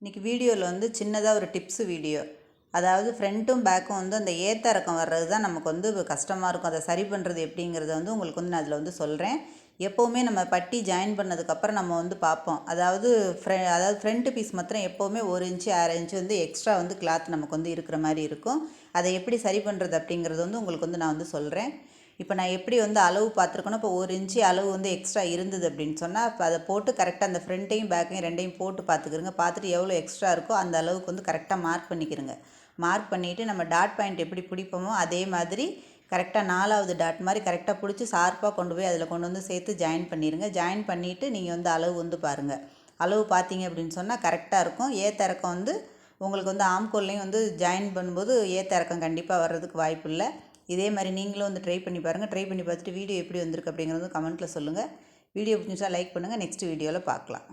இன்றைக்கி வீடியோவில் வந்து சின்னதாக ஒரு டிப்ஸு வீடியோ. அதாவது ஃப்ரண்ட்டும் பேக்கும் வந்து அந்த ஏத்த இறக்கம் வர்றது தான் நமக்கு வந்து கஷ்டமாக இருக்கும். அதை சரி பண்ணுறது எப்படிங்கிறத வந்து உங்களுக்கு வந்து நான் அதில் வந்து சொல்கிறேன். எப்போவுமே நம்ம பட்டி ஜாயின் பண்ணதுக்கப்புறம் நம்ம வந்து பார்ப்போம். அதாவது ஃப்ரண்ட்டு பீஸ் மாத்திரம் எப்போவுமே 1 இன்ச்சு 1/2 இன்ச்சு வந்து எக்ஸ்ட்ரா வந்து கிளாத் நமக்கு வந்து இருக்கிற மாதிரி இருக்கும். அதை எப்படி சரி பண்ணுறது அப்படிங்கிறது வந்து உங்களுக்கு வந்து நான் வந்து சொல்கிறேன். இப்போ நான் எப்படி வந்து அளவு பார்த்துருக்கணும். இப்போ 1 இன்ச்சு அளவு வந்து எக்ஸ்ட்ரா இருந்தது அப்படின்னு சொன்னால் இப்போ அதை போட்டு கரெக்டாக அந்த ஃப்ரண்ட்டையும் பேக்கையும் ரெண்டையும் போட்டு பார்த்துக்கிறங்க. பார்த்துட்டு எவ்வளோ எக்ஸ்ட்ரா இருக்கோ அந்த அளவுக்கு வந்து கரெக்டாக மார்க் பண்ணிக்கிறங்க. மார்க் பண்ணிவிட்டு நம்ம டாட் பாயிண்ட் எப்படி பிடிப்போமோ அதே மாதிரி கரெக்டாக 4வது டாட் மாதிரி கரெக்டாக பிடிச்சி ஷார்ப்பாக கொண்டு போய் அதில் கொண்டு வந்து சேர்த்து ஜாயின் பண்ணிடுங்க. ஜாயின் பண்ணிவிட்டு நீங்கள் வந்து அளவு வந்து பாருங்கள். அளவு பார்த்தீங்க அப்படின்னு சொன்னால் கரெக்டாக இருக்கும். ஏத்த இறக்கம் வந்து உங்களுக்கு வந்து ஆம்கோல்லையும் வந்து ஜாயின் பண்ணும்போது ஏத்த இறக்கம் கண்டிப்பாக வர்றதுக்கு வாய்ப்பு இல்லை. இதே மாதிரி நீங்களும் வந்து ட்ரை பண்ணி பாருங்கள். ட்ரை பண்ணி பார்த்துட்டு வீடியோ எப்படி வந்திருக்கு அப்படிங்கிறது கமெண்ட்டில் சொல்லுங்கள். வீடியோ பிடிச்சா லைக் பண்ணுங்கள். நெக்ஸ்ட் வீடியோவில் பார்க்கலாம்.